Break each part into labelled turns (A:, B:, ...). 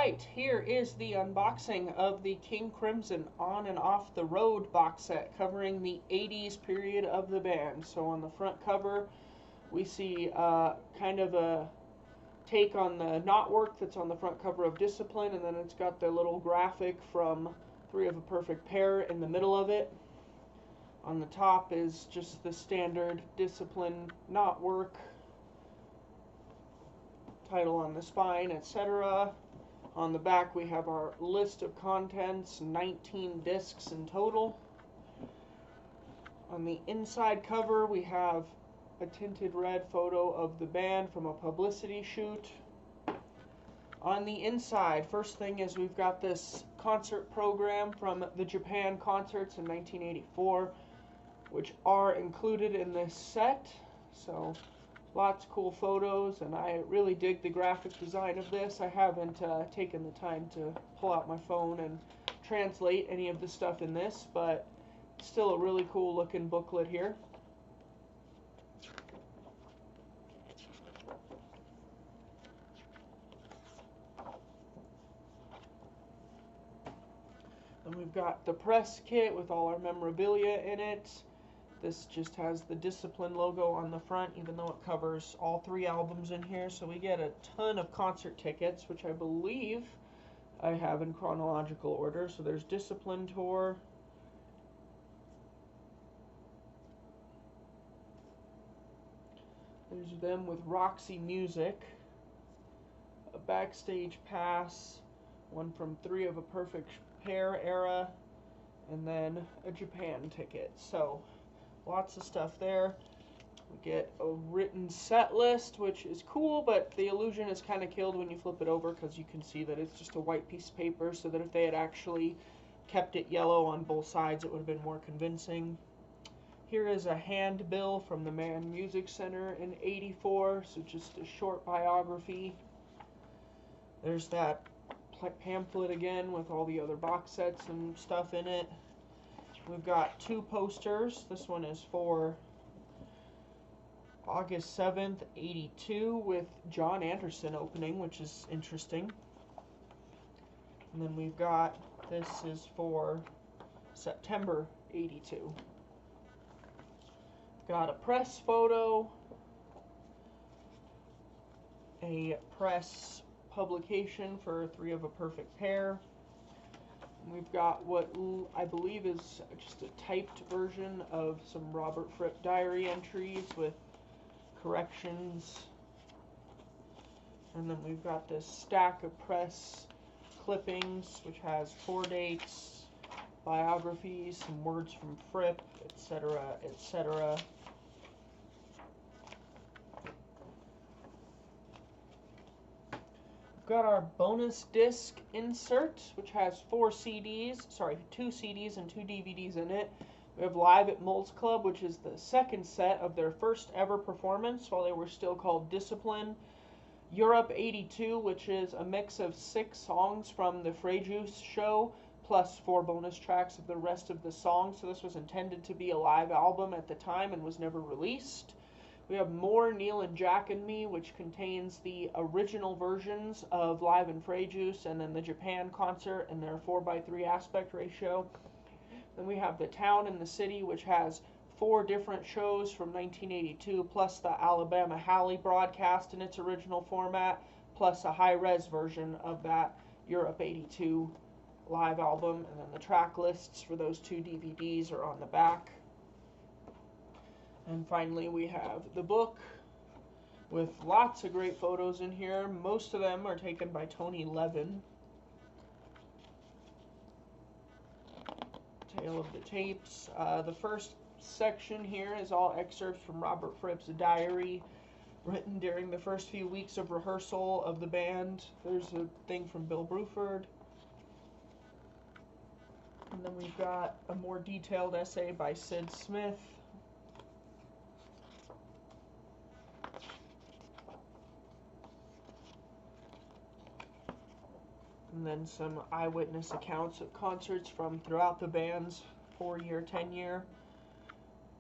A: Alright, here is the unboxing of the King Crimson On and Off the Road box set covering the 80s period of the band. So on the front cover we see kind of a take on the knot work that's on the front cover of Discipline, and then it's got the little graphic from Three of a Perfect Pair in the middle of it. On the top is just the standard Discipline knot work, title on the spine, etc. On the back we have our list of contents, 19 discs in total. On the inside cover we have a tinted red photo of the band from a publicity shoot. On the inside, first thing is we've got this concert program from the Japan concerts in 1984, which are included in this set. So lots of cool photos, and I really dig the graphic design of this. I haven't taken the time to pull out my phone and translate any of the stuff in this, but still a really cool looking booklet here. And we've got the press kit with all our memorabilia in it. This just has the Discipline logo on the front, even though it covers all 3 albums in here. So we get a ton of concert tickets, which I believe I have in chronological order. So there's Discipline Tour. There's them with Roxy Music. A backstage pass. One from Three of a Perfect Pair era. And then a Japan ticket. So lots of stuff there. We get a written set list, which is cool, but the illusion is kind of killed when you flip it over because you can see that it's just a white piece of paper, so that if they had actually kept it yellow on both sides, it would have been more convincing. Here is a handbill from the Mann Music Center in '84, so just a short biography. There's that pamphlet again with all the other box sets and stuff in it. We've got 2 posters. This one is for August 7th, '82 with John Anderson opening, which is interesting. And then we've got, this is for September '82. Got a press photo, a press publication for Three of a Perfect Pair. We've got what I believe is just a typed version of some Robert Fripp diary entries with corrections. And then we've got this stack of press clippings, which has tour dates, biographies, some words from Fripp, etc., etc. Got our bonus disc insert, which has 2 CDs and 2 DVDs in it. We have Live at Moles Club, which is the second set of their first ever performance while they were still called Discipline. Europe '82, which is a mix of 6 songs from the Frejus show, plus 4 bonus tracks of the rest of the songs. So this was intended to be a live album at the time and was never released. We have More Neil and Jack and Me, which contains the original versions of Live and Frejus and then the Japan concert and their 4:3 aspect ratio. Then we have The Town and the City, which has 4 different shows from 1982, plus the Alabama Halley broadcast in its original format, plus a high-res version of that Europe '82 live album. And then the track lists for those 2 DVDs are on the back. And finally we have the book with lots of great photos in here. Most of them are taken by Tony Levin. Tale of the Tapes. The first section here is all excerpts from Robert Fripp's diary, written during the first few weeks of rehearsal of the band. There's a thing from Bill Bruford. And then we've got a more detailed essay by Sid Smith. And then some eyewitness accounts of concerts from throughout the band's 4-year, 10-year.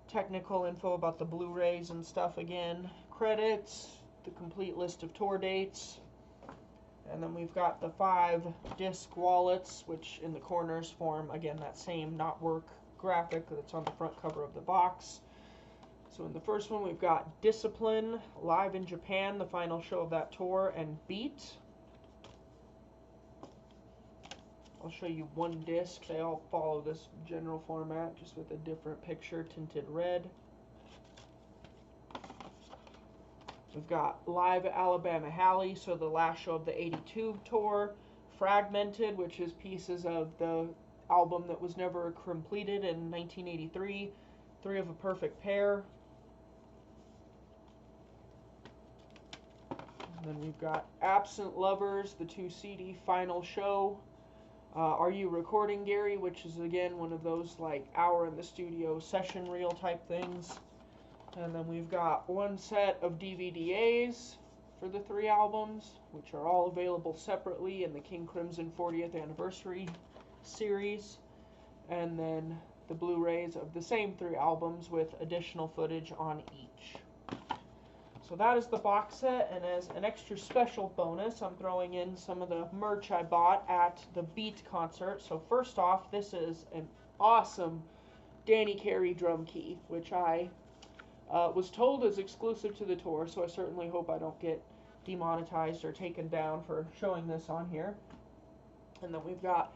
A: Technical info about the Blu-rays and stuff again. Credits, the complete list of tour dates. And then we've got the 5 disc wallets, which in the corners form, again, that same not work graphic that's on the front cover of the box. So in the first one, we've got Discipline, live in Japan, the final show of that tour, and Beat. I'll show you one disc. They all follow this general format, just with a different picture, tinted red. We've got Live at Alabama Halley, so the last show of the 82 tour. Fragmented, which is pieces of the album that was never completed in 1983. 3 of a Perfect Pair. And then we've got Absent Lovers, the 2 CD final show. Are You Recording, Gary? Which is, again, one of those, like, hour in the studio session reel type things. And then we've got 1 set of DVDAs for the 3 albums, which are all available separately in the King Crimson 40th Anniversary series. And then the Blu-rays of the same 3 albums with additional footage on each. So that is the box set, and as an extra special bonus, I'm throwing in some of the merch I bought at the Beat concert. So first off, this is an awesome Danny Carey drum key, which I was told is exclusive to the tour, so I certainly hope I don't get demonetized or taken down for showing this on here. And then we've got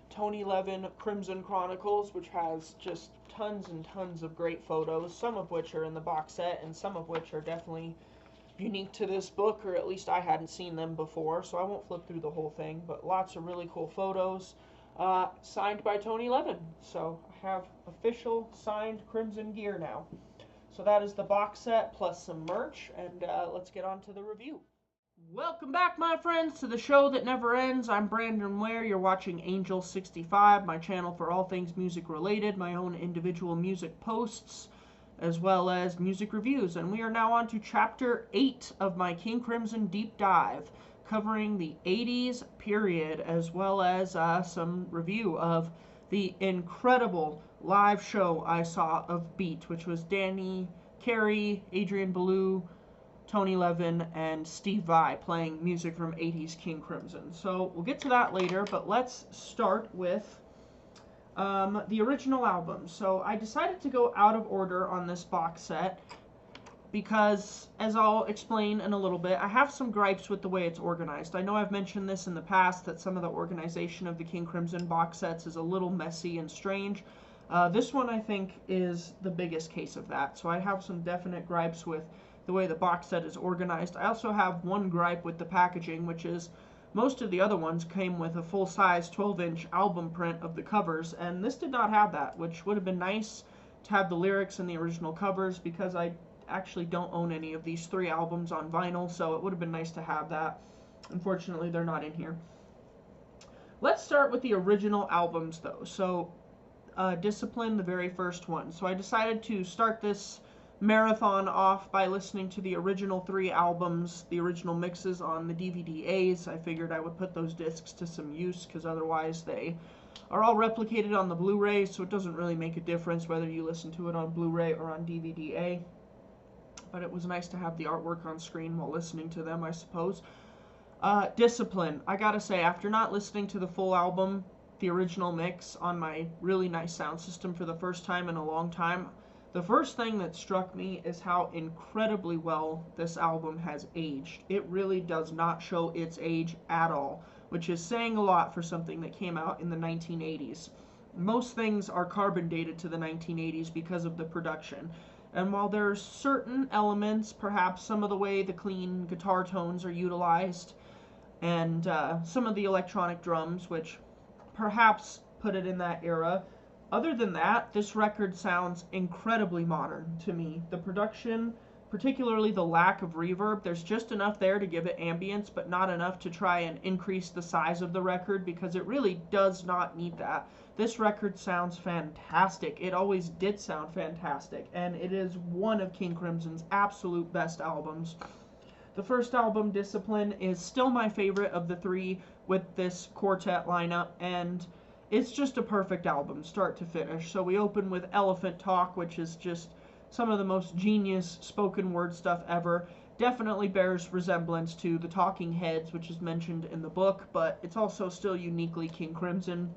A: Tony Levin Crimson Chronicles, which has just tons and tons of great photos, some of which are in the box set and some of which are definitely unique to this book, or at least I hadn't seen them before, so I won't flip through the whole thing, but lots of really cool photos, signed by Tony Levin. So I have official signed Crimson gear now. So that is the box set plus some merch, and let's get on to the review. Welcome back, my friends, to the show that never ends. I'm Brandon Ware. You're watching Angel 65, my channel for all things music related, my own individual music posts, as well as music reviews. And we are now on to Chapter 8 of my King Crimson Deep Dive, covering the 80s period, as well as some review of the incredible live show I saw of Beat, which was Danny Carey, Adrian Belew, Tony Levin, and Steve Vai playing music from 80s King Crimson. So we'll get to that later, but let's start with the original album. So I decided to go out of order on this box set because, as I'll explain in a little bit, I have some gripes with the way it's organized. I know I've mentioned this in the past, that some of the organization of the King Crimson box sets is a little messy and strange. This one, I think, is the biggest case of that. So I have some definite gripes with the way the box set is organized. I also have one gripe with the packaging, which is most of the other ones came with a full-size 12-inch album print of the covers, and this did not have that, which would have been nice to have the lyrics in the original covers, because I actually don't own any of these 3 albums on vinyl, so it would have been nice to have that. Unfortunately, they're not in here. Let's start with the original albums, though. So, Discipline, the very first one. So I decided to start this marathon off by listening to the original 3 albums, the original mixes on the DVD-As. I figured I would put those discs to some use, because otherwise they are all replicated on the Blu-ray, so it doesn't really make a difference whether you listen to it on Blu-ray or on DVD-A. But it was nice to have the artwork on screen while listening to them, I suppose. Discipline. I gotta say, after not listening to the full album, the original mix, on my really nice sound system for the first time in a long time, the first thing that struck me is how incredibly well this album has aged. It really does not show its age at all, which is saying a lot for something that came out in the 1980s. Most things are carbon dated to the 1980s because of the production. And while there's certain elements, perhaps some of the way the clean guitar tones are utilized, and some of the electronic drums, which perhaps put it in that era, other than that, this record sounds incredibly modern to me. The production, particularly the lack of reverb, there's just enough there to give it ambience, but not enough to try and increase the size of the record, because it really does not need that. This record sounds fantastic. It always did sound fantastic, and it is one of King Crimson's absolute best albums. The first album, Discipline, is still my favorite of the 3 with this quartet lineup, and it's just a perfect album, start to finish. So we open with Elephant Talk, which is just some of the most genius spoken word stuff ever. definitely bears resemblance to the Talking Heads, which is mentioned in the book, but it's also still uniquely King Crimson.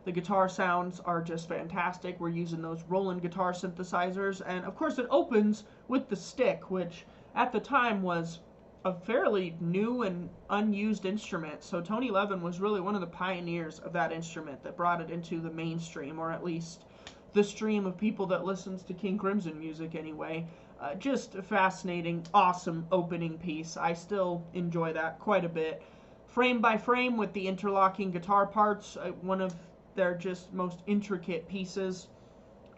A: The guitar sounds are just fantastic. We're using those Roland guitar synthesizers, and of course it opens with the stick, which at the time was a fairly new and unused instrument. So Tony Levin was really one of the pioneers of that instrument that brought it into the mainstream, or at least the stream of people that listens to King Crimson music anyway. Just a fascinating, awesome opening piece. I still enjoy that quite a bit. Frame by frame with the interlocking guitar parts, one of their just most intricate pieces.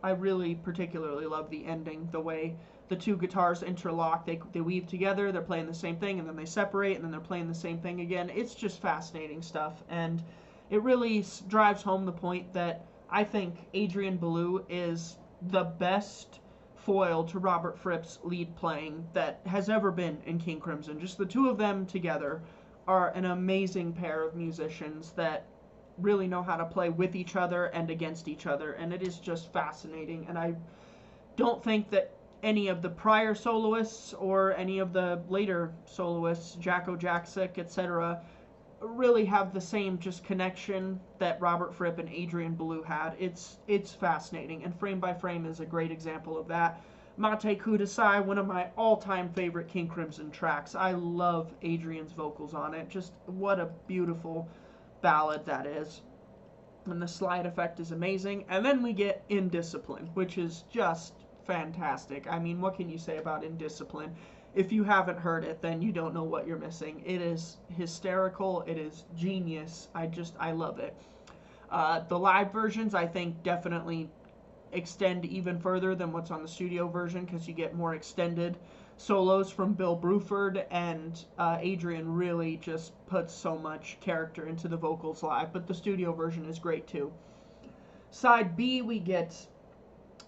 A: I really particularly love the ending, the way the two guitars interlock, they weave together, they're playing the same thing, and then they separate, and then they're playing the same thing again. It's just fascinating stuff, and it really drives home the point that I think Adrian Belew is the best foil to Robert Fripp's lead playing that has ever been in King Crimson. Just the two of them together are an amazing pair of musicians that really know how to play with each other and against each other, and it is just fascinating. And I don't think that any of the prior soloists or any of the later soloists, Jacko Jaksic, etc., really have the same just connection that Robert Fripp and Adrian Belew had. It's fascinating, and Frame by Frame is a great example of that. Mate Kudasai, one of my all-time favorite King Crimson tracks. I love Adrian's vocals on it. Just what a beautiful ballad that is. And the slide effect is amazing. And then we get Indiscipline, which is just fantastic. I mean, what can you say about Indiscipline? If you haven't heard it, then you don't know what you're missing. It is hysterical. It is genius. I love it. The live versions, I think, definitely extend even further than what's on the studio version, because you get more extended solos from Bill Bruford, and Adrian really just puts so much character into the vocals live, but the studio version is great too. Side B, we get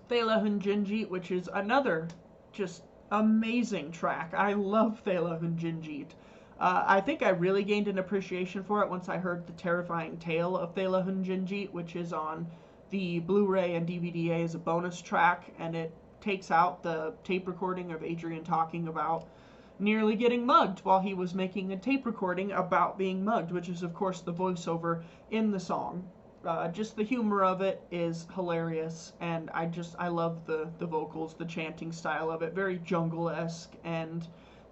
A: Thela Hunjinjit, which is another just amazing track. I love Thela Hunjinjit. I think I really gained an appreciation for it once I heard the terrifying tale of Thela Hunjinjit, which is on the Blu-ray and DVD as a bonus track, and it takes out the tape recording of Adrian talking about nearly getting mugged while he was making a tape recording about being mugged, which is of course the voiceover in the song. Just the humor of it is hilarious, and I love the vocals, the chanting style of it, very jungle-esque, and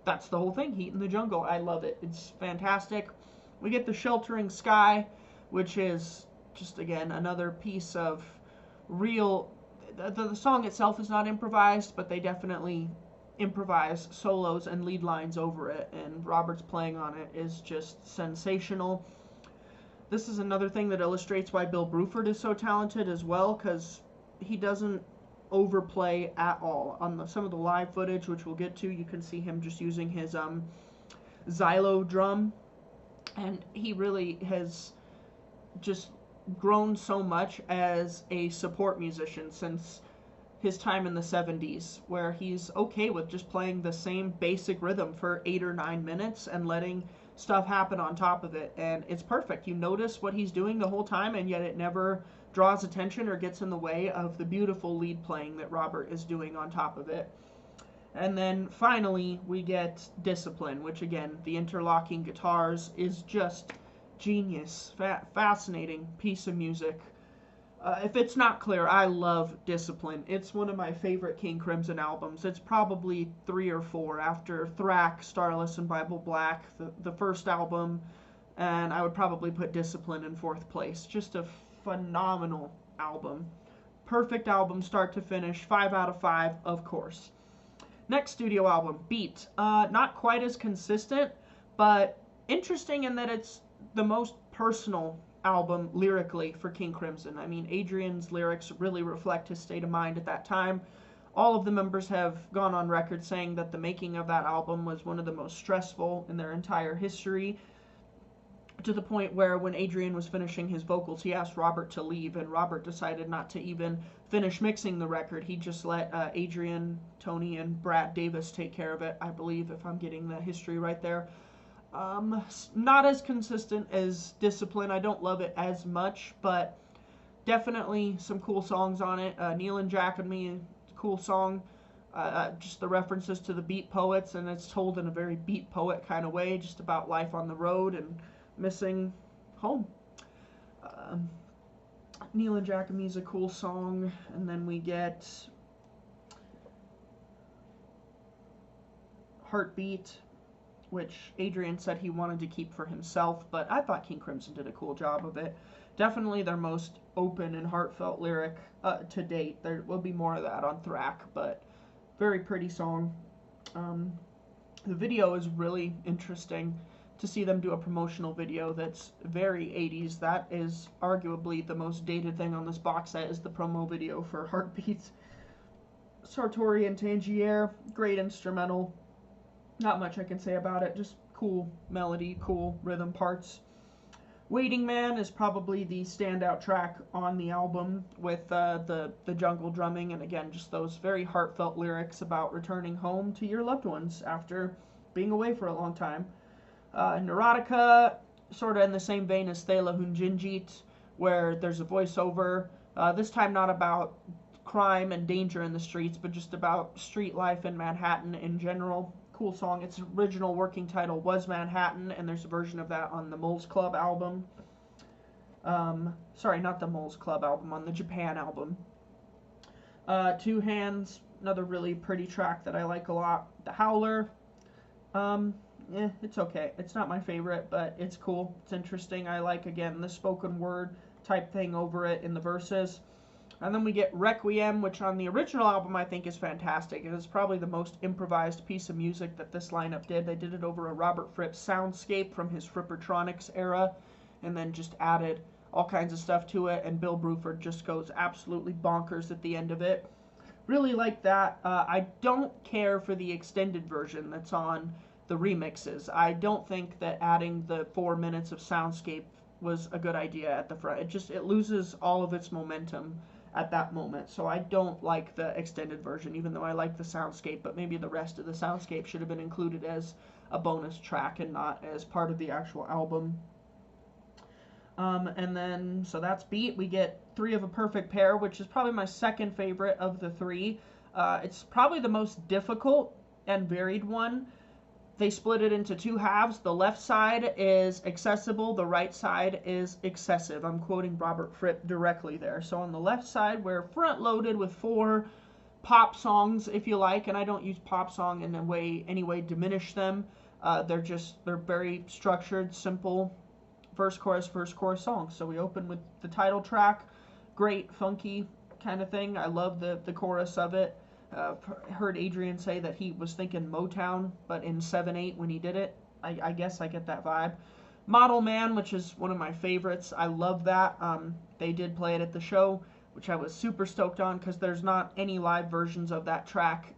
A: that's the whole thing, Heat in the Jungle. I love it. It's fantastic. We get the Sheltering Sky, which is just, again, another piece of real... The song itself is not improvised, but they definitely improvise solos and lead lines over it, and Robert's playing on it is just sensational. This is another thing that illustrates why Bill Bruford is so talented as well, because he doesn't overplay at all. On some of the live footage, which we'll get to, you can see him just using his xylo drum, and he really has just grown so much as a support musician since his time in the 70s, where he's okay with just playing the same basic rhythm for 8 or 9 minutes and letting stuff happen on top of it, and it's perfect. You notice what he's doing the whole time, and yet it never draws attention or gets in the way of the beautiful lead playing that Robert is doing on top of it. And then finally we get Discipline, which again, the interlocking guitars is just genius. Fascinating piece of music. If it's not clear, I love Discipline. It's one of my favorite King Crimson albums. It's probably 3 or 4 after Thrack, Starless, and Bible Black, the first album, and I would probably put Discipline in 4th place. Just a phenomenal album. Perfect album, start to finish. 5 out of 5, of course. Next studio album, Beat. Not quite as consistent, but interesting in that it's the most personal album lyrically for King Crimson. I mean, Adrian's lyrics really reflect his state of mind at that time. All of the members have gone on record saying that the making of that album was one of the most stressful in their entire history, to the point where when Adrian was finishing his vocals, he asked Robert to leave, and Robert decided not to even finish mixing the record. He just let Adrian, Tony, and Brad Davis take care of it, I believe, if I'm getting the history right there. Not as consistent as Discipline. I don't love it as much, but definitely some cool songs on it. Neil and Jack and Me, cool song. Just the references to the Beat Poets, and it's told in a very Beat Poet kind of way, just about life on the road and missing home. Neil and Giacomi's a cool song, and then we get Heartbeat, which Adrian said he wanted to keep for himself, but I thought King Crimson did a cool job of it. Definitely their most open and heartfelt lyric to date. There will be more of that on Thrak, but very pretty song. The video is really interesting to see them do a promotional video that's very 80s. That is arguably the most dated thing on this box set, is the promo video for Heartbeat. Sartori and Tangier, great instrumental. Not much I can say about it, just cool melody, cool rhythm parts. Waiting Man is probably the standout track on the album, with the jungle drumming, and again, just those very heartfelt lyrics about returning home to your loved ones after being away for a long time. Neurotica, sort of in the same vein as Thela Hunjinjit, where there's a voiceover, this time not about crime and danger in the streets, but just about street life in Manhattan in general. Cool song. Its original working title was Manhattan, and there's a version of that on the Moles Club album. Sorry, not the Moles Club album, on the Japan album. Two Hands, another really pretty track that I like a lot. The Howler, it's okay. It's not my favorite, but it's cool. It's interesting. I like, again, the spoken word type thing over it in the verses. And then we get Requiem, which on the original album I think is fantastic. It is probably the most improvised piece of music that this lineup did. They did it over a Robert Fripp soundscape from his Frippertronics era, and then just added all kinds of stuff to it, and Bill Bruford just goes absolutely bonkers at the end of it. Really like that. I don't care for the extended version that's on the remixes. I don't think that adding the 4 minutes of soundscape was a good idea at the front. It loses all of its momentum at that moment. So I don't like the extended version, even though I like the soundscape, but maybe the rest of the soundscape should have been included as a bonus track and not as part of the actual album. And then, so that's Beat. We get Three of a Perfect Pair, which is probably my second favorite of the three. It's probably the most difficult and varied one. They split it into two halves. The left side is accessible, the right side is excessive. I'm quoting Robert Fripp directly there. So on the left side, we're front loaded with 4 pop songs, if you like, and I don't use pop song in any way diminish them. They're very structured, simple verse, chorus songs. So we open with the title track, great, funky kind of thing. I love the chorus of it. Heard Adrian say that he was thinking Motown, but in 7/8 when he did it. I guess I get that vibe. Model Man, which is one of my favorites. I love that. They did play it at the show, which I was super stoked on, because there's not any live versions of that track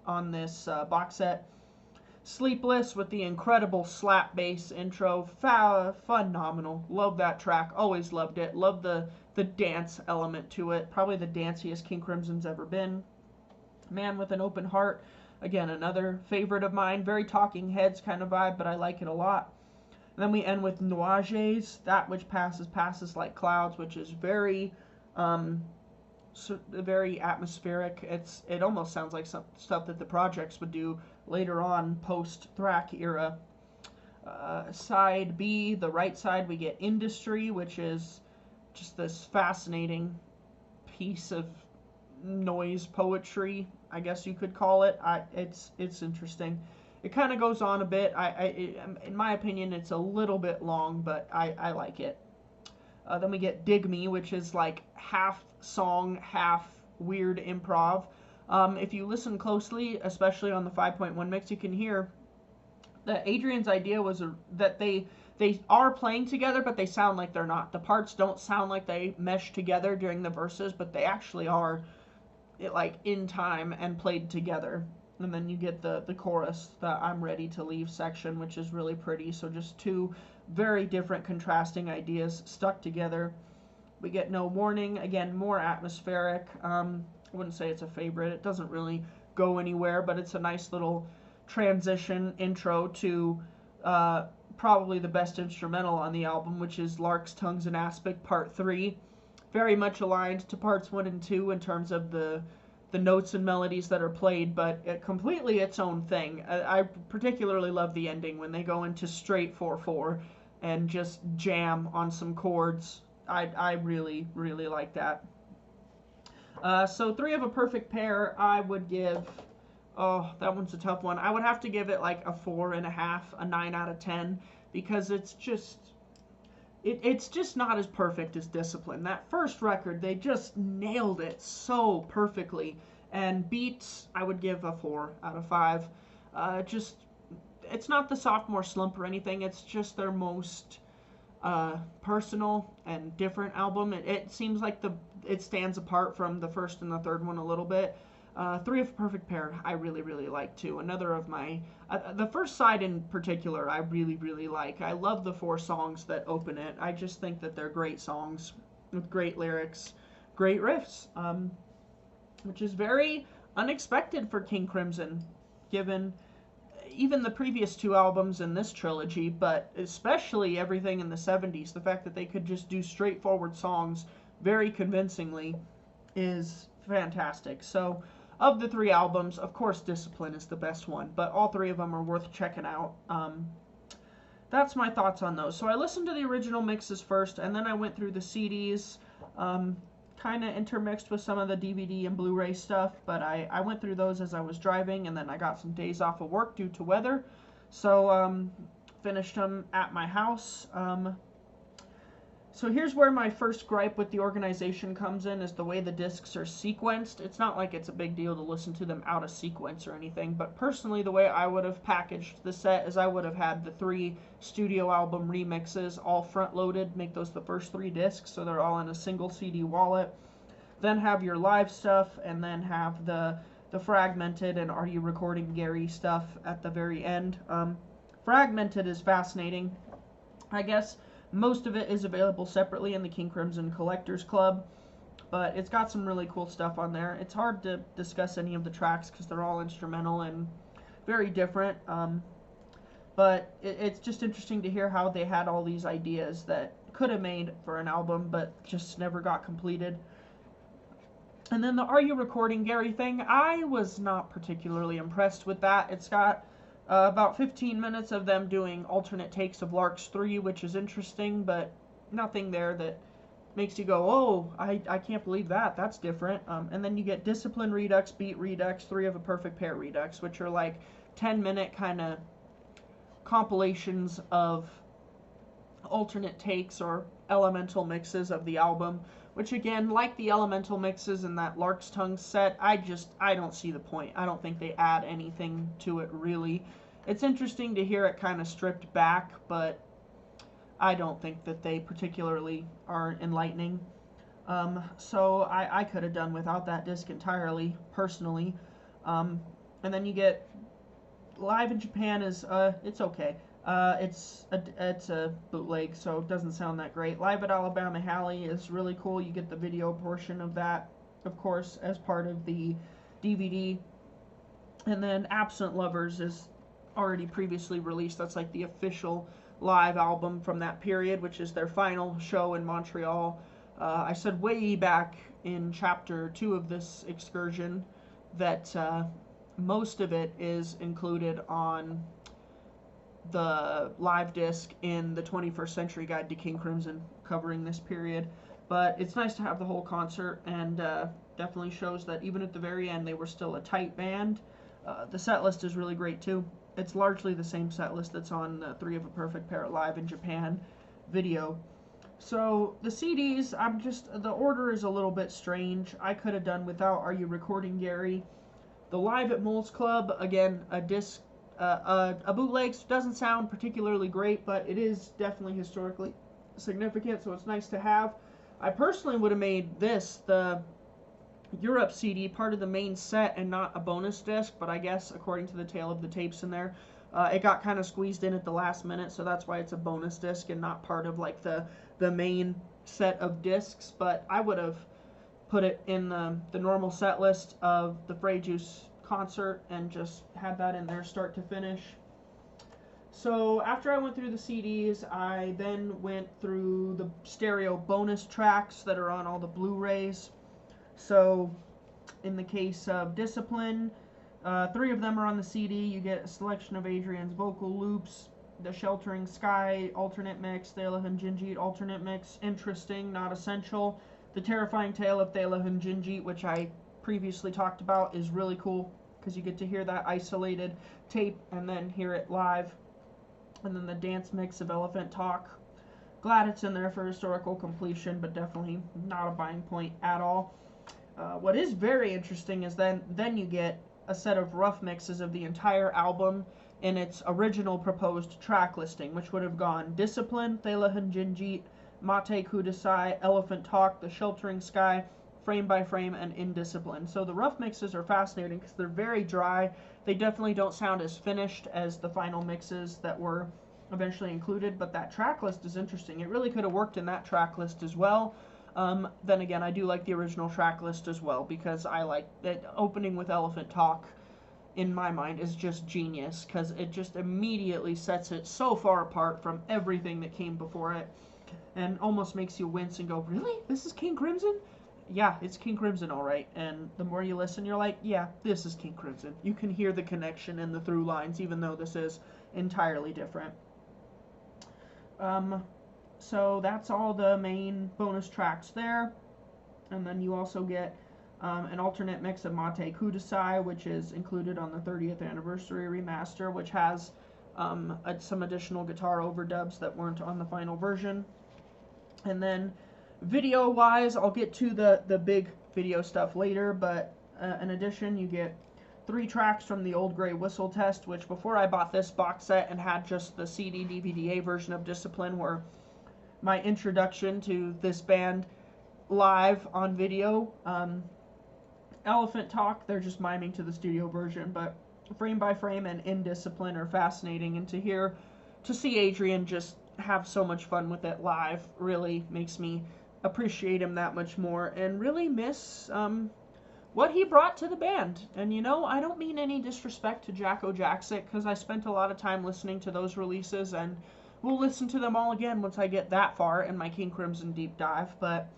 A: on this box set. Sleepless, with the incredible slap bass intro. Phenomenal. Love that track. Always loved it. Love the dance element to it. Probably the danciest King Crimson's ever been. Man with an Open Heart, again, another favorite of mine. Very Talking Heads kind of vibe, but I like it a lot. And then we end with Nuages, That Which Passes Like Clouds, which is very atmospheric. It almost sounds like some stuff that the Projects would do later on, post-Thrak era. Side B, the right side, we get Industry, which is just this fascinating piece of noise poetry, I guess you could call it. It's interesting. It kind of goes on a bit. In my opinion, it's a little bit long, but I like it. Then we get Dig Me, which is like half song, half weird improv. If you listen closely, especially on the 5.1 mix, you can hear that Adrian's idea was that they are playing together, but they sound like they're not. The parts don't sound like they mesh together during the verses, but they actually are like in time and played together. And then you get the chorus, the I'm Ready to Leave section, which is really pretty. So just two very different contrasting ideas stuck together. We get No Warning, again, more atmospheric. I wouldn't say it's a favorite. It doesn't really go anywhere, but it's a nice little transition intro to probably the best instrumental on the album, which is Lark's Tongues and Aspic Part 3. Very much aligned to Parts 1 and 2 in terms of the the notes and melodies that are played, but completely its own thing. I particularly love the ending when they go into straight 4/4 and just jam on some chords. I really, really like that. So 3 of a Perfect Pair, I would give, oh, that one's a tough one. I would have to give it like a 4.5, a 9 out of 10, because it's just, it's just not as perfect as Discipline. That first record, they just nailed it so perfectly. And Beats, I would give a 4 out of 5. Just, it's not the sophomore slump or anything. It's just their most personal and different album. It seems like it stands apart from the first and the third one a little bit. 3 of a Perfect Pair, I really, really like too. Another of my, the first side in particular, I really, really like. I love the 4 songs that open it. I just think that they're great songs with great lyrics, great riffs, which is very unexpected for King Crimson, given even the previous 2 albums in this trilogy, but especially everything in the 70s. The fact that they could just do straightforward songs very convincingly is fantastic. So, of the 3 albums, of course Discipline is the best one, but all 3 of them are worth checking out. That's my thoughts on those. So I listened to the original mixes first, and then I went through the CDs, kind of intermixed with some of the DVD and Blu-ray stuff, but I went through those as I was driving, and then I got some days off of work due to weather, so finished them at my house. So here's where my first gripe with the organization comes in, is the way the discs are sequenced. It's not like it's a big deal to listen to them out of sequence or anything, but personally the way I would have packaged the set is I would have had the 3 studio album remixes all front loaded, make those the first 3 discs so they're all in a single CD wallet, then have your live stuff, and then have the fragmented and Are You Recording Gary stuff at the very end. Fragmented is fascinating. I guess most of it is available separately in the King Crimson Collectors Club, but it's got some really cool stuff on there. It's hard to discuss any of the tracks because they're all instrumental and very different, but it's just interesting to hear how they had all these ideas that could have made for an album but just never got completed. And then the Are You Recording Gary thing, I was not particularly impressed with that. It's got about 15 minutes of them doing alternate takes of Larks 3, which is interesting, but nothing there that makes you go, oh, I can't believe that. That's different. And then you get Discipline Redux, Beat Redux, 3 of a Perfect Pair Redux, which are like 10-minute kind of compilations of alternate takes or elemental mixes of the album, which again, like the elemental mixes in that Lark's Tongue set, I don't see the point. I don't think they add anything to it really. It's interesting to hear it kind of stripped back, but I don't think that they particularly are enlightening. So I could have done without that disc entirely, personally. And then you get Live in Japan is, it's okay. It's a bootleg, so it doesn't sound that great. Live at Alabama Halley is really cool. You get the video portion of that, of course, as part of the DVD. And then Absent Lovers is already previously released. That's like the official live album from that period, which is their final show in Montreal. I said way back in chapter 2 of this excursion that most of it is included on the live disc in the 21st Century Guide to King Crimson, covering this period. But it's nice to have the whole concert, and definitely shows that even at the very end they were still a tight band. The set list is really great too. It's largely the same set list that's on the 3 of a Perfect Pair Live in Japan video. So the CDs, the order is a little bit strange. I could have done without Are You Recording Gary. The Live at Moles Club, again, a disc, a bootleg, doesn't sound particularly great, but it is definitely historically significant, so it's nice to have. I personally would have made this, the Europe CD, part of the main set and not a bonus disc, but I guess according to the tale of the tapes in there, it got kind of squeezed in at the last minute, so that's why it's a bonus disc and not part of like the main set of discs. But I would have put it in the normal set list of the Frejus concert and just had that in there start to finish. So after I went through the CDs, I then went through the stereo bonus tracks that are on all the Blu-rays. So In the case of Discipline, 3 of them are on the CD. You get a selection of Adrian's vocal loops, the Sheltering Sky alternate mix, Thela Hunjinjit alternate mix, interesting, not essential. The Terrifying Tale of Thela Hunjinjit, which I previously talked about, is really cool because you get to hear that isolated tape and then hear it live. And then the dance mix of Elephant Talk. Glad it's in there for historical completion, but definitely not a buying point at all. What is very interesting is then you get a set of rough mixes of the entire album in its original proposed track listing, which would have gone Discipline, Thela Hunjinjit, Mate Kudasai, Elephant Talk, The Sheltering Sky, Frame by Frame, and Indiscipline. So the rough mixes are fascinating because they're very dry. They definitely don't sound as finished as the final mixes that were eventually included, but that track list is interesting. It really could have worked in that track list as well. Then again, I do like the original track list as well because I like it. Opening with Elephant Talk, in my mind, is just genius because it just immediately sets it so far apart from everything that came before it and almost makes you wince and go, really? This is King Crimson? Yeah, it's King Crimson, all right. And the more you listen, you're like, yeah, this is King Crimson. You can hear the connection and the through lines, even though this is entirely different. So that's all the main bonus tracks there. And then you also get an alternate mix of Mate Kudasai, which is included on the 30th anniversary remaster, which has some additional guitar overdubs that weren't on the final version. And then video-wise, I'll get to the big video stuff later, but in addition, you get 3 tracks from the Old Grey Whistle Test, which before I bought this box set and had just the CD DVD version of Discipline were my introduction to this band live on video. Elephant Talk, they're just miming to the studio version, but Frame by Frame and Indiscipline are fascinating, and to see Adrian just have so much fun with it live really makes me appreciate him that much more and really miss what he brought to the band. And I don't mean any disrespect to Jacko Jackson, because I spent a lot of time listening to those releases, and we'll listen to them all again once I get that far in my King Crimson deep dive, but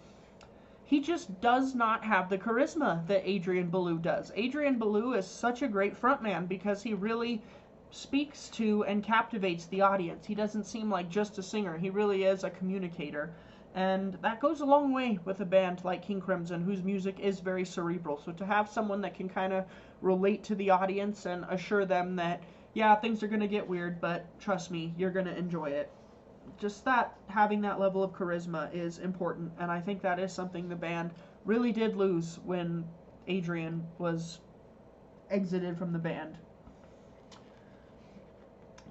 A: he just does not have the charisma that Adrian Belew does. Adrian Belew is such a great frontman because he really speaks to and captivates the audience. He doesn't seem like just a singer. He really is a communicator. And that goes a long way with a band like King Crimson, whose music is very cerebral. So to have someone that can kind of relate to the audience and assure them that, yeah, things are going to get weird, but trust me, you're going to enjoy it. Just that, having that level of charisma is important, and I think that is something the band really did lose when Adrian was exited from the band.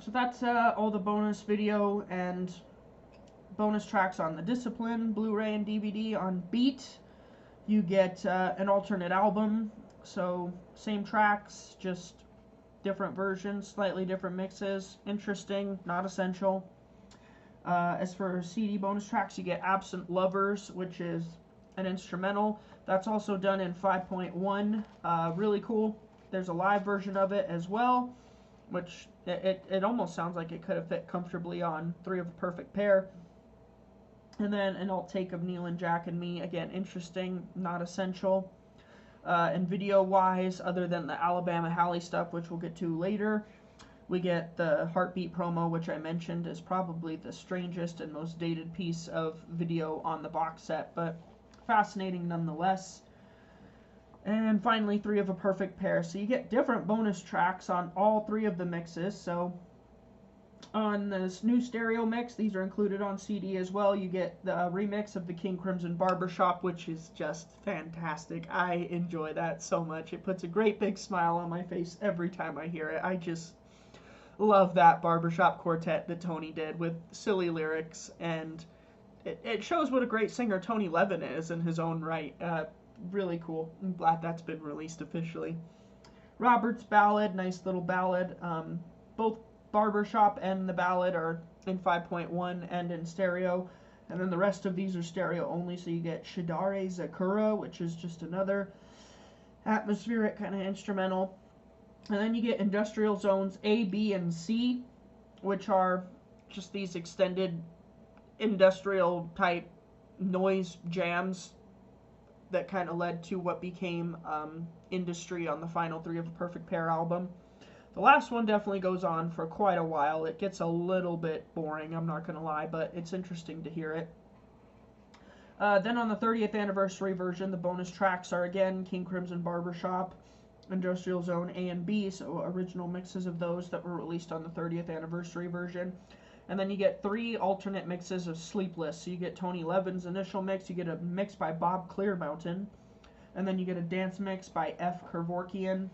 A: So that's all the bonus video and bonus tracks on the Discipline, Blu-ray and DVD. On Beat, you get an alternate album, so same tracks, just different versions, slightly different mixes. Interesting, not essential. As for CD bonus tracks, you get Absent Lovers, which is an instrumental. That's also done in 5.1. Really cool. There's a live version of it as well, which it almost sounds like it could have fit comfortably on Three of a Perfect Pair. And then an alt take of Neil and Jack and Me. Again, interesting, not essential. And video-wise, other than the Alabama Halley stuff, which we'll get to later, we get the Heartbeat promo, which I mentioned is probably the strangest and most dated piece of video on the box set, but fascinating nonetheless. And finally, Three of a Perfect Pair. So you get different bonus tracks on all 3 of the mixes. So on this new stereo mix, these are included on CD as well. You get the remix of the King Crimson Barbershop, which is just fantastic. I enjoy that so much. It puts a great big smile on my face every time I hear it. I just love that barbershop quartet that Tony did with silly lyrics, and it shows what a great singer Tony Levin is in his own right. Really cool. I'm glad that's been released officially. Robert's Ballad, nice little ballad. Both Barbershop and the ballad are in 5.1 and in stereo, and then the rest of these are stereo only, so you get Shidare Zakura, which is just another atmospheric kind of instrumental. And then you get Industrial Zones A, B, and C, which are just these extended industrial type noise jams. that kind of led to what became Industry on the final Three of a Perfect Pair album. The last one definitely goes on for quite a while. It gets a little bit boring, I'm not going to lie, but it's interesting to hear it. Then on the 30th anniversary version, the bonus tracks are again King Crimson Barbershop, Industrial Zone A and B, so original mixes of those that were released on the 30th anniversary version. And then you get 3 alternate mixes of Sleepless. So you get Tony Levin's initial mix, you get a mix by Bob Clearmountain, and then you get a dance mix by F. Kevorkian.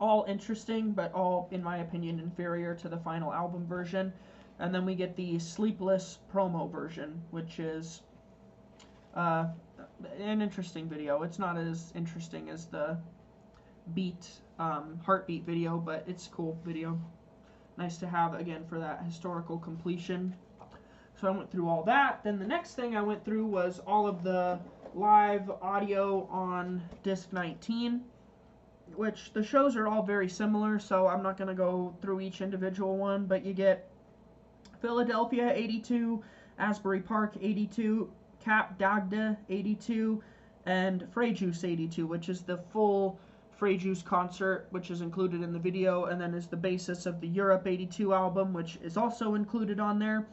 A: All interesting, but all, in my opinion, inferior to the final album version. And then we get the Sleepless promo version, which is an interesting video. It's not as interesting as the Heartbeat video, but it's a cool video. Nice to have, again, for that historical completion. So I went through all that. Then the next thing I went through was all of the live audio on Disc 19, which the shows are all very similar, so I'm not going to go through each individual one, but you get Philadelphia 82, Asbury Park 82, Cap D'Agde 82, and Frejus 82, which is the full Frejus concert, which is included in the video, and then is the basis of the Europe 82 album, which is also included on there,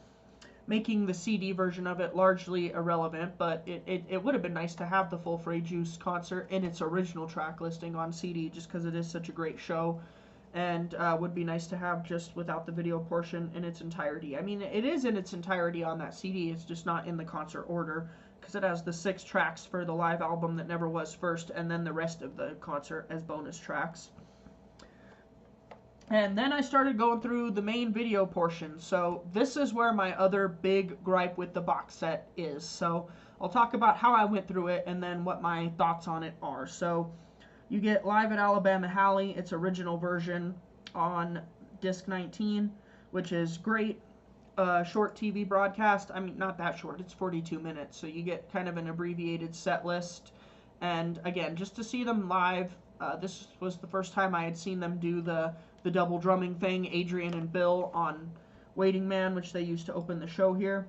A: making the CD version of it largely irrelevant, but it would have been nice to have the full Frejus concert in its original track listing on CD, just because it is such a great show, and would be nice to have just without the video portion in its entirety. I mean, it is in its entirety on that CD, it's just not in the concert order, because it has the 6 tracks for the live album that never was first, and then the rest of the concert as bonus tracks. And then I started going through the main video portion. So this is where my other big gripe with the box set is. So I'll talk about how I went through it and then what my thoughts on it are. So you get Live at Alabama Halley, its original version on Disc 19, which is great. Short TV broadcast. I mean, not that short. It's 42 minutes. So you get kind of an abbreviated set list. And again, just to see them live, this was the first time I had seen them do the double drumming thing, Adrian and Bill on Waiting Man, which they used to open the show here.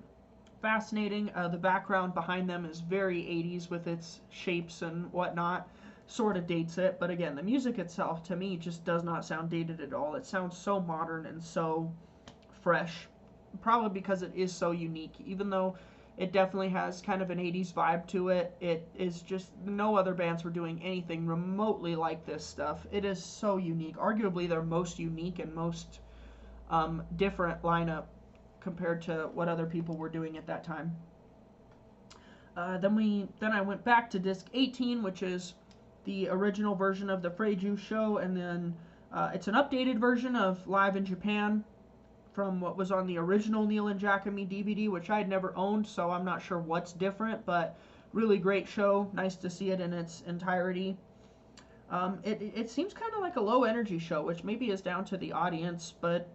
A: Fascinating. The background behind them is very 80s with its shapes and whatnot. Sort of dates it, but again, the music itself, to me, just does not sound dated at all. It sounds so modern and so fresh, probably because it is so unique. Even though it definitely has kind of an 80s vibe to it. It is just, no other bands were doing anything remotely like this stuff. It is so unique. Arguably their most unique and most different lineup compared to what other people were doing at that time. Then I went back to Disc 18, which is the original version of the Frejus show, and then it's an updated version of Live in Japan from what was on the original Neil and Jacome DVD, which I had never owned, so I'm not sure what's different, but really great show. Nice to see it in its entirety. It seems kind of like a low energy show, which maybe is down to the audience, but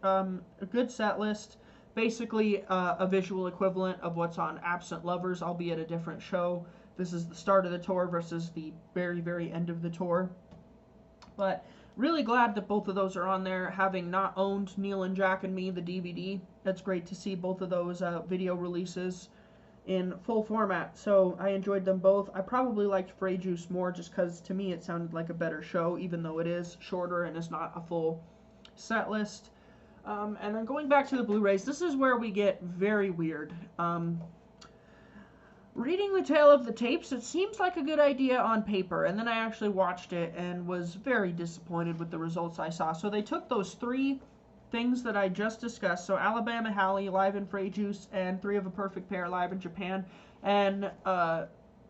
A: a good set list. Basically a visual equivalent of what's on Absent Lovers, albeit a different show. This is the start of the tour versus the very, very end of the tour. But really glad that both of those are on there, having not owned Neil and Jack and Me, the DVD. That's great to see both of those video releases in full format. So I enjoyed them both. I probably liked Frejus more just because to me it sounded like a better show, even though it is shorter and is not a full set list. And then going back to the Blu-rays, this is where we get very weird. Reading the tale of the tapes, it seems like a good idea on paper, and then I actually watched it and was very disappointed with the results I saw. So they took those 3 things that I just discussed, so Alabama Halley, Live in Frejus, and Three of a Perfect Pair, Live in Japan, and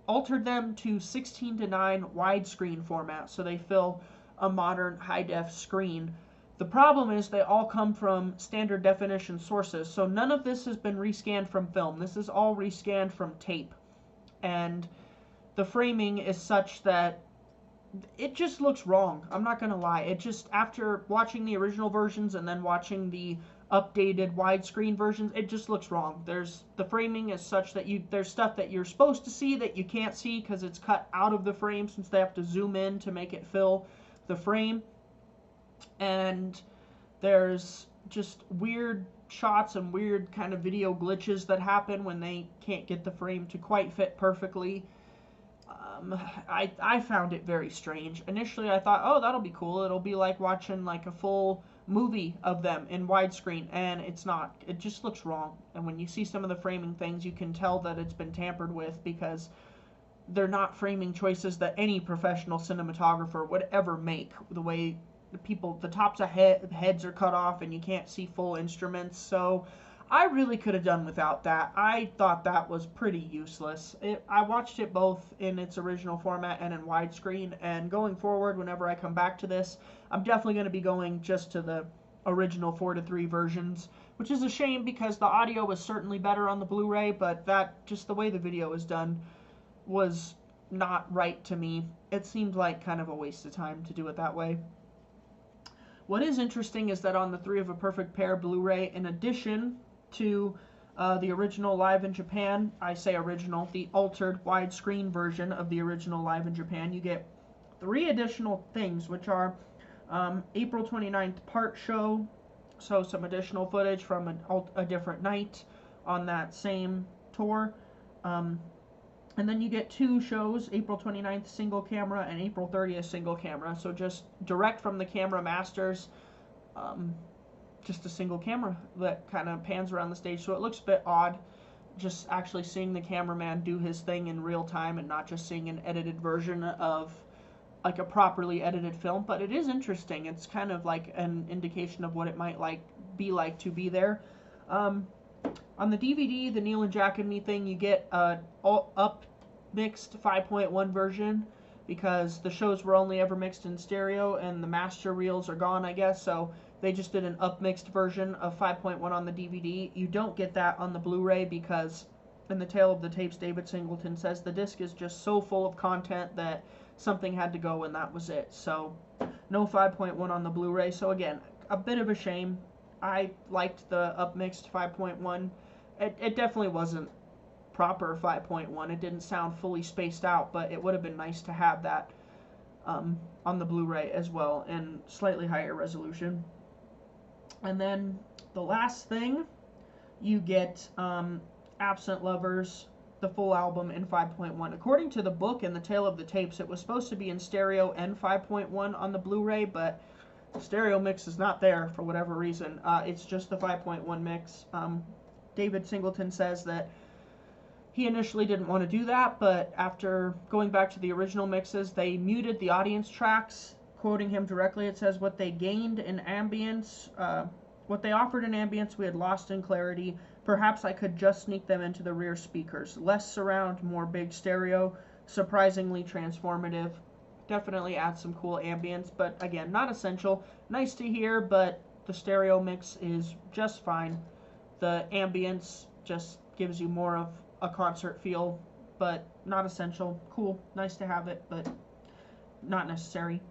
A: altered them to 16:9 widescreen format, so they fill a modern high-def screen. The problem is they all come from standard definition sources, so none of this has been rescanned from film. This is all rescanned from tape. And the framing is such that it just looks wrong. I'm not going to lie. It just, after watching the original versions and then watching the updated widescreen versions, it just looks wrong. The framing is such that there's stuff that you're supposed to see that you can't see because it's cut out of the frame since they have to zoom in to make it fill the frame. And there's just weird shots and weird kind of video glitches that happen when they can't get the frame to quite fit perfectly. I found it very strange. Initially, I thought, oh, that'll be cool. It'll be like watching like a full movie of them in widescreen, and it's not. It just looks wrong. And when you see some of the framing things, you can tell that it's been tampered with because they're not framing choices that any professional cinematographer would ever make. The way the tops of heads are cut off, and you can't see full instruments. So I really could have done without that. I thought that was pretty useless. I watched it both in its original format and in widescreen, and going forward, whenever I come back to this, I'm definitely going to be going just to the original 4:3 versions, which is a shame because the audio was certainly better on the Blu-ray, but just the way the video is done was not right to me. It seemed like kind of a waste of time to do it that way. What is interesting is that on the 3 of a Perfect Pair Blu-ray, in addition to the original Live in Japan, I say original, the altered widescreen version of the original Live in Japan, you get 3 additional things, which are April 29th part show, so some additional footage from a different night on that same tour. And then you get 2 shows, April 29th single camera and April 30th single camera. So just direct from the camera masters, just a single camera that kind of pans around the stage. So it looks a bit odd just actually seeing the cameraman do his thing in real time and not just seeing an edited version of like a properly edited film. But it is interesting. It's kind of like an indication of what it might be like to be there. On the DVD, the Neil and Jack and Me thing, you get a up mixed 5.1 version because the shows were only ever mixed in stereo and the master reels are gone, I guess, so they just did an up mixed version of 5.1 on the DVD. You don't get that on the Blu-ray because in the Tale of the Tapes, David Singleton says the disc is just so full of content that something had to go and that was it. So no 5.1 on the Blu-ray. So again, a bit of a shame. I liked the upmixed 5.1. It definitely wasn't proper 5.1. It didn't sound fully spaced out, but it would have been nice to have that on the Blu-ray as well in slightly higher resolution. And then the last thing, you get Absent Lovers, the full album in 5.1. According to the book and the Tale of the Tapes, it was supposed to be in stereo and 5.1 on the Blu-ray, but the stereo mix is not there for whatever reason. It's just the 5.1 mix. David Singleton says that he initially didn't want to do that, but after going back to the original mixes, they muted the audience tracks. Quoting him directly, it says, what they gained in ambience, what they offered in ambience, we had lost in clarity. Perhaps I could just sneak them into the rear speakers. Less surround, more big stereo. Surprisingly transformative. Definitely adds some cool ambience, but again, not essential. Nice to hear, but the stereo mix is just fine. The ambience just gives you more of a concert feel, but not essential. Cool, nice to have it, but not necessary.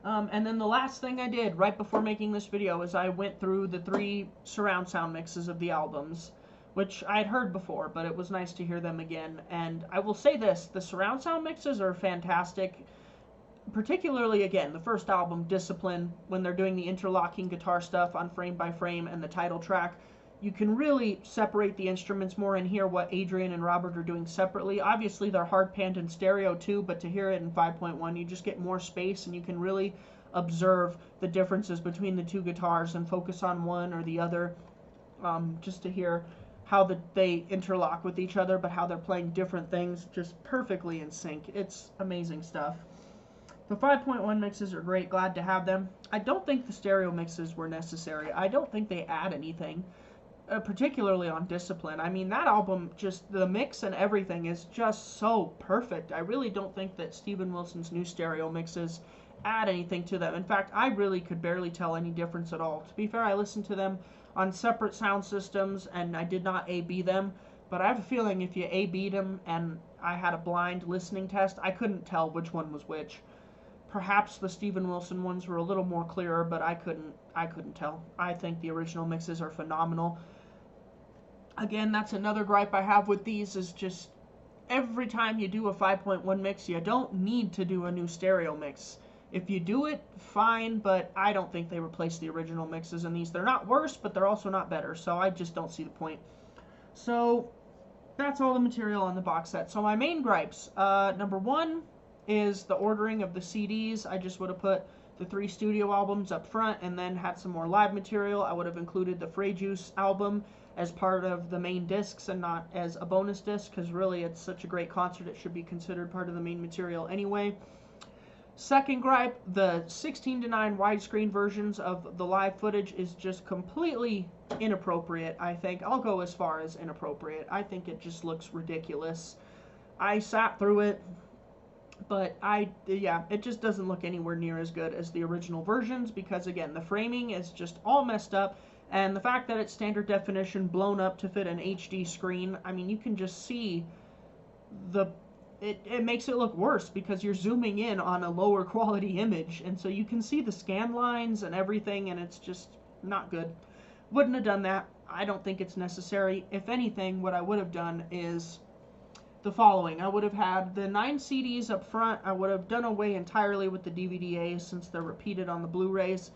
A: And then the last thing I did right before making this video is I went through the 3 surround sound mixes of the albums, which I had heard before, but it was nice to hear them again. And I will say this, the surround sound mixes are fantastic, particularly, again, the first album, Discipline, when they're doing the interlocking guitar stuff on Frame by Frame and the title track. You can really separate the instruments more and hear what Adrian and Robert are doing separately. Obviously, they're hard panned in stereo too, but to hear it in 5.1, you just get more space and you can really observe the differences between the 2 guitars and focus on one or the other, just to hear how they interlock with each other, but how they're playing different things just perfectly in sync. It's amazing stuff. The 5.1 mixes are great, glad to have them. I don't think the stereo mixes were necessary. I don't think they add anything. Particularly on Discipline. I mean, that album, just the mix and everything is just so perfect. I really don't think that Steven Wilson's new stereo mixes add anything to them. In fact, I really could barely tell any difference at all. To be fair, I listened to them on separate sound systems and I did not A-B them, but I have a feeling if you A-B'd them and I had a blind listening test, I couldn't tell which one was which. Perhaps the Steven Wilson ones were a little more clearer, but I couldn't tell. I think the original mixes are phenomenal. Again, that's another gripe I have with these, is just every time you do a 5.1 mix, you don't need to do a new stereo mix. If you do it, fine, but I don't think they replace the original mixes in these. They're not worse, but they're also not better, so I just don't see the point. So, that's all the material on the box set. So my main gripes, number one is the ordering of the CDs. I just would have put the 3 studio albums up front and then had some more live material. I would have included the Frejus album as part of the main discs and not as a bonus disc, because really it's such a great concert it should be considered part of the main material anyway. Second gripe, the 16:9 widescreen versions of the live footage is just completely inappropriate, I think. I'll go as far as inappropriate. I think it just looks ridiculous. I sat through it, but it just doesn't look anywhere near as good as the original versions because, again, the framing is just all messed up, and the fact that it's standard definition blown up to fit an HD screen, I mean, you can just see it makes it look worse because you're zooming in on a lower quality image, and so you can see the scan lines and everything, and it's just not good. Wouldn't have done that. I don't think it's necessary. If anything, what I would have done is the following. I would have had the 9 CDs up front. I would have done away entirely with the DVD-As since they're repeated on the Blu-rays,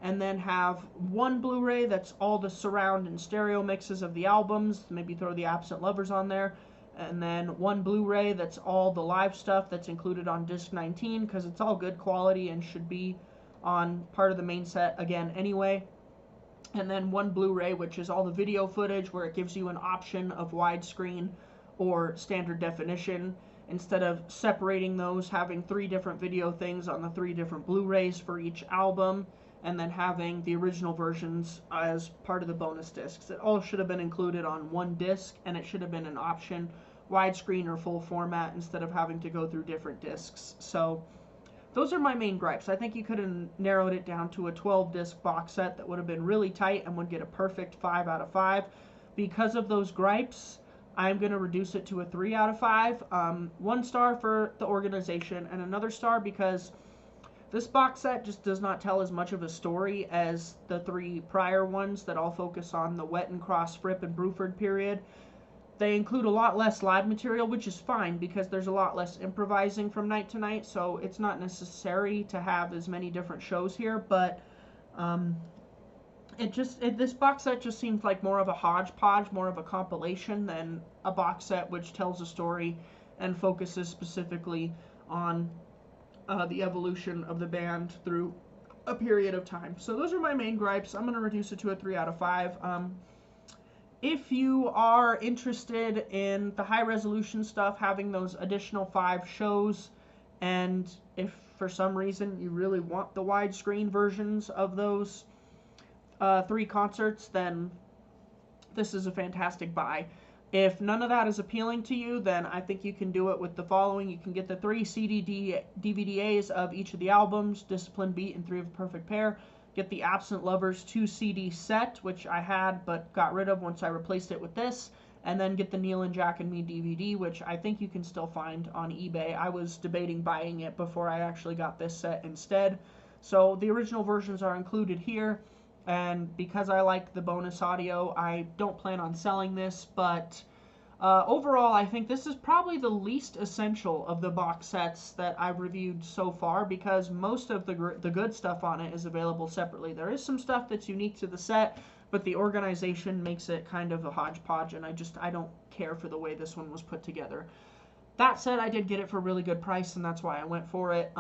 A: and then have one Blu-ray that's all the surround and stereo mixes of the albums, maybe throw the Absent Lovers on there, and then one Blu-ray that's all the live stuff that's included on disc 19, because it's all good quality and should be on part of the main set again anyway. And then one Blu-ray which is all the video footage, where it gives you an option of widescreen or standard definition, instead of separating those, having 3 different video things on the 3 different Blu-rays for each album, and then having the original versions as part of the bonus discs. It all should have been included on one disc, and it should have been an option, widescreen or full format, instead of having to go through different discs. So those are my main gripes. I think you could have narrowed it down to a 12-disc box set that would have been really tight and would get a perfect 5 out of 5. Because of those gripes, I'm going to reduce it to a 3 out of 5. 1 star for the organization, and another star because this box set just does not tell as much of a story as the 3 prior ones that all focus on the Wetton, Cross, Fripp, and Bruford period. They include a lot less live material, which is fine because there's a lot less improvising from night to night, so it's not necessary to have as many different shows here, but this box set just seems like more of a hodgepodge, more of a compilation than a box set which tells a story and focuses specifically on the evolution of the band through a period of time. So those are my main gripes. I'm going to reduce it to a 3 out of 5. If you are interested in the high resolution stuff, having those additional 5 shows, and if for some reason you really want the widescreen versions of those 3 concerts, then this is a fantastic buy. If none of that is appealing to you, then I think you can do it with the following. You can get the 3 CD DVD-As of each of the albums, Discipline, Beat, and 3 of a Perfect Pair. Get the Absent Lovers 2 CD set, which I had but got rid of once I replaced it with this. And then get the Neil and Jack and Me DVD, which I think you can still find on eBay. I was debating buying it before I actually got this set instead. So the original versions are included here. And because I like the bonus audio, I don't plan on selling this, but overall, I think this is probably the least essential of the box sets that I've reviewed so far, because most of the good stuff on it is available separately. There is some stuff that's unique to the set, but the organization makes it kind of a hodgepodge, and I don't care for the way this one was put together. That said, I did get it for a really good price, and that's why I went for it.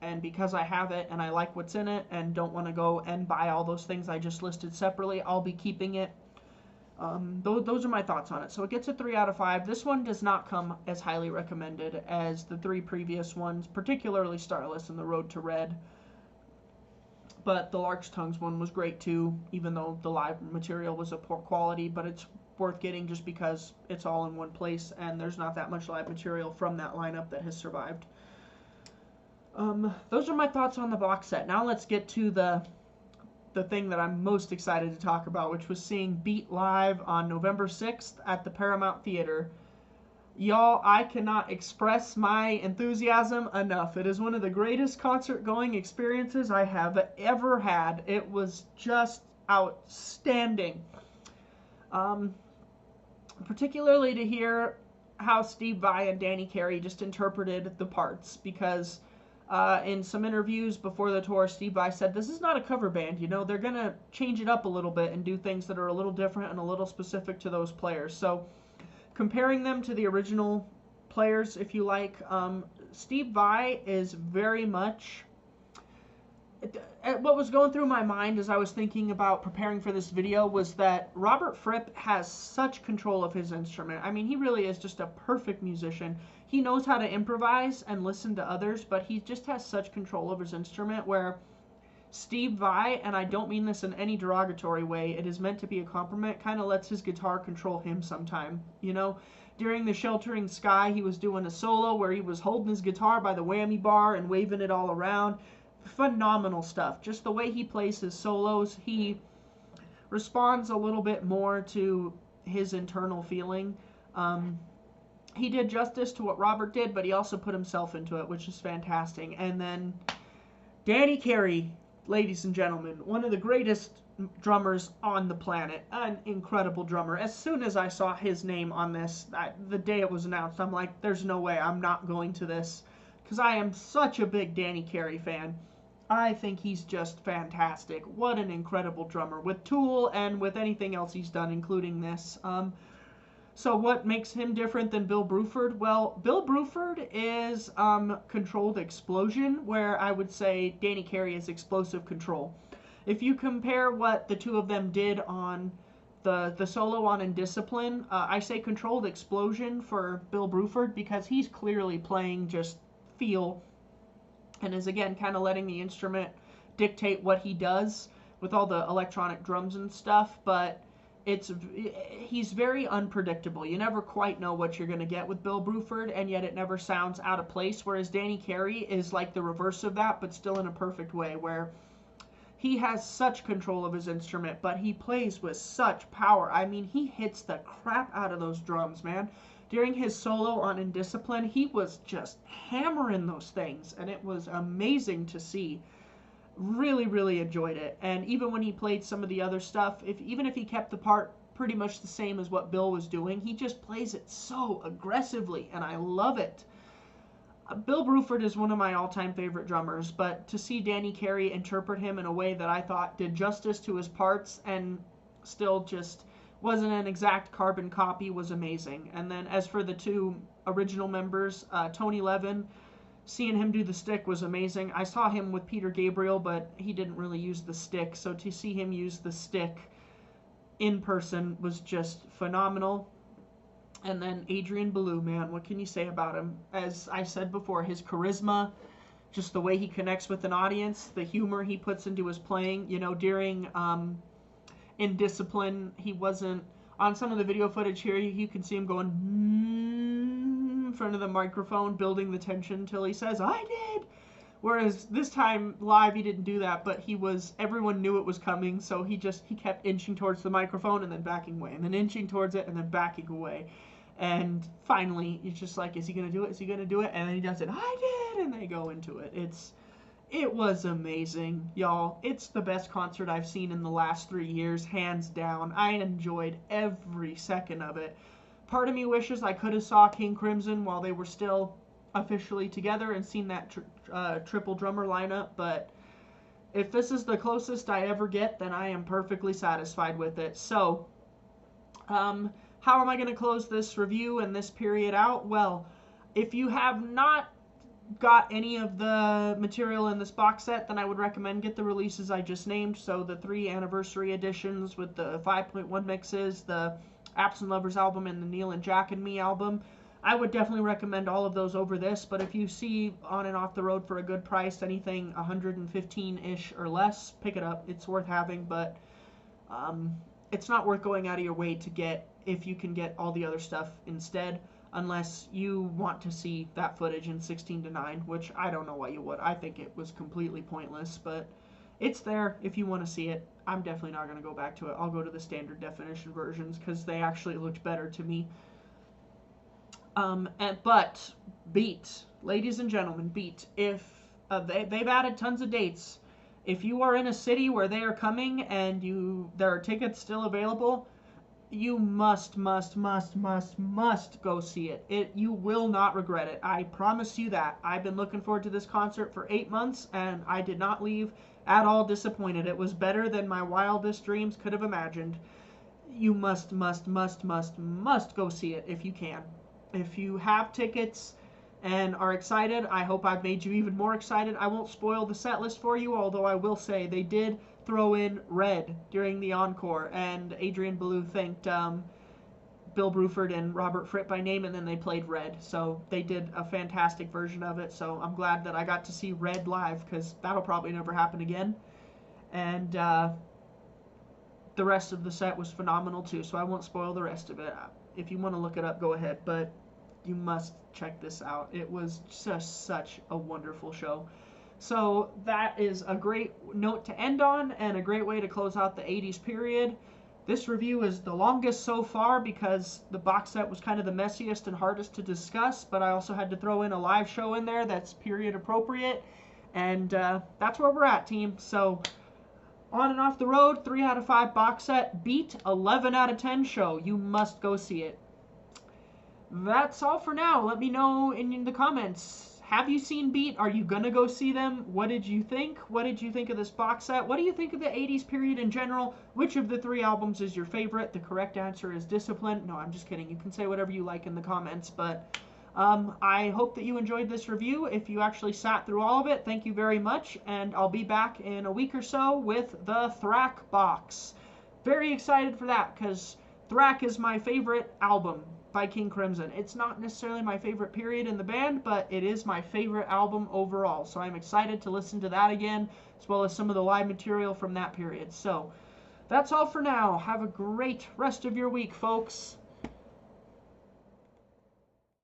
A: And because I have it and I like what's in it and don't want to go and buy all those things I just listed separately, I'll be keeping it. Those are my thoughts on it. So it gets a 3 out of 5. This one does not come as highly recommended as the 3 previous ones, particularly Starless and The Road to Red. But the Lark's Tongues one was great too, even though the live material was of poor quality, but it's worth getting just because it's all in one place and there's not that much live material from that lineup that has survived. Those are my thoughts on the box set. Now let's get to the thing that I'm most excited to talk about, which was seeing Beat live on November 6th at the Paramount Theater. Y'all, I cannot express my enthusiasm enough. It is one of the greatest concert-going experiences I have ever had. It was just outstanding. Particularly to hear how Steve Vai and Danny Carey just interpreted the parts, because in some interviews before the tour, Steve Vai said, this is not a cover band, you know, they're going to change it up a little bit and do things that are a little different and a little specific to those players. So comparing them to the original players, if you like, Steve Vai is very much... What was going through my mind as I was thinking about preparing for this video was that Robert Fripp has such control of his instrument. I mean, he really is just a perfect musician. He knows how to improvise and listen to others, but he just has such control of his instrument, where Steve Vai, and I don't mean this in any derogatory way, it is meant to be a compliment, kind of lets his guitar control him sometime, you know? During the Sheltering Sky, he was doing a solo where he was holding his guitar by the whammy bar and waving it all around. Phenomenal stuff. Just the way he plays his solos, he responds a little bit more to his internal feeling. He did justice to what Robert did, but he also put himself into it, which is fantastic. And then Danny Carey, ladies and gentlemen, one of the greatest drummers on the planet, an incredible drummer. As soon as I saw his name on this, the day it was announced, I'm like, there's no way I'm not going to this, because I am such a big Danny Carey fan. I think he's just fantastic. What an incredible drummer, with Tool and with anything else he's done, including this. So what makes him different than Bill Bruford? Well, Bill Bruford is controlled explosion, where I would say Danny Carey is explosive control. If you compare what the two of them did on the solo on Indiscipline, I say controlled explosion for Bill Bruford because he's clearly playing just feel, and is again kind of letting the instrument dictate what he does with all the electronic drums and stuff, but he's very unpredictable. You never quite know what you're going to get with Bill Bruford, and yet it never sounds out of place, whereas Danny Carey is like the reverse of that, but still in a perfect way, where he has such control of his instrument, but he plays with such power. I mean, he hits the crap out of those drums, man. During his solo on Indiscipline, he was just hammering those things, and it was amazing to see. Really, really enjoyed it. And even when he played some of the other stuff, even if he kept the part pretty much the same as what Bill was doing, he just plays it so aggressively, and I love it. Bill Bruford is one of my all-time favorite drummers, but to see Danny Carey interpret him in a way that I thought did justice to his parts and still just wasn't an exact carbon copy was amazing. And then as for the two original members, Tony Levin, seeing him do the stick was amazing. I saw him with Peter Gabriel, but he didn't really use the stick, so to see him use the stick in person was just phenomenal. And then Adrian Belew, man, what can you say about him? As I said before, his charisma, just the way he connects with an audience, the humor he puts into his playing. You know, during Indiscipline, he wasn't, on some of the video footage here, you can see him going in front of the microphone, building the tension until he says, "I did." Whereas this time live, he didn't do that, but everyone knew it was coming, so he kept inching towards the microphone and then backing away, and then inching towards it and then backing away. And finally, it's just like, is he going to do it? Is he going to do it? And then he does it. "I did!" And they go into it. It was amazing, y'all. It's the best concert I've seen in the last 3 years, hands down. I enjoyed every second of it. Part of me wishes I could have saw King Crimson while they were still officially together and seen that triple drummer lineup, but if this is the closest I ever get, then I am perfectly satisfied with it. So, how am I going to close this review and this period out? Well, if you have not got any of the material in this box set, then I would recommend get the releases I just named. So the 3 anniversary editions with the 5.1 mixes, the Apps and Lovers album, and the Neil and Jack and Me album. I would definitely recommend all of those over this, but if you see On and Off the Road for a good price, anything 115-ish or less, pick it up. It's worth having, but it's not worth going out of your way to get if you can get all the other stuff instead, unless you want to see that footage in 16:9, which I don't know why you would. I think it was completely pointless, but it's there if you want to see it. I'm definitely not going to go back to it. I'll go to the standard definition versions because they actually looked better to me. But Beat, ladies and gentlemen, Beat, if they've added tons of dates. If you are in a city where they are coming and there are tickets still available, you must go see it. You will not regret it. I promise you that. I've been looking forward to this concert for 8 months, and I did not leave at all disappointed. It was better than my wildest dreams could have imagined. you must go see it if you can. If you have tickets and are excited, I hope I've made you even more excited. I won't spoil the set list for you, although I will say they did throw in Red during the encore, and Adrian Belew thanked Bill Bruford and Robert Fripp by name, and then they played Red. So they did a fantastic version of it. So I'm glad that I got to see Red live, because that'll probably never happen again. And the rest of the set was phenomenal too, so I won't spoil the rest of it. If you want to look it up, go ahead, but you must check this out. It was just such a wonderful show. So that is a great note to end on, and a great way to close out the 80s period. This review is the longest so far because the box set was kind of the messiest and hardest to discuss, but I also had to throw in a live show in there that's period appropriate, and that's where we're at, team. So On and Off the Road, 3 out of 5 box set, Beat, 11 out of 10 show. You must go see it. That's all for now. Let me know in the comments. Have you seen Beat? Are you going to go see them? What did you think? What did you think of this box set? What do you think of the 80s period in general? Which of the 3 albums is your favorite? The correct answer is Discipline. No, I'm just kidding. You can say whatever you like in the comments, but I hope that you enjoyed this review. If you actually sat through all of it, thank you very much, and I'll be back in a week or so with the Thrack box. Very excited for that, because Thrack is my favorite album by King Crimson. It's not necessarily my favorite period in the band, but it is my favorite album overall, so I'm excited to listen to that again, as well as some of the live material from that period. So that's all for now. Have a great rest of your week, folks.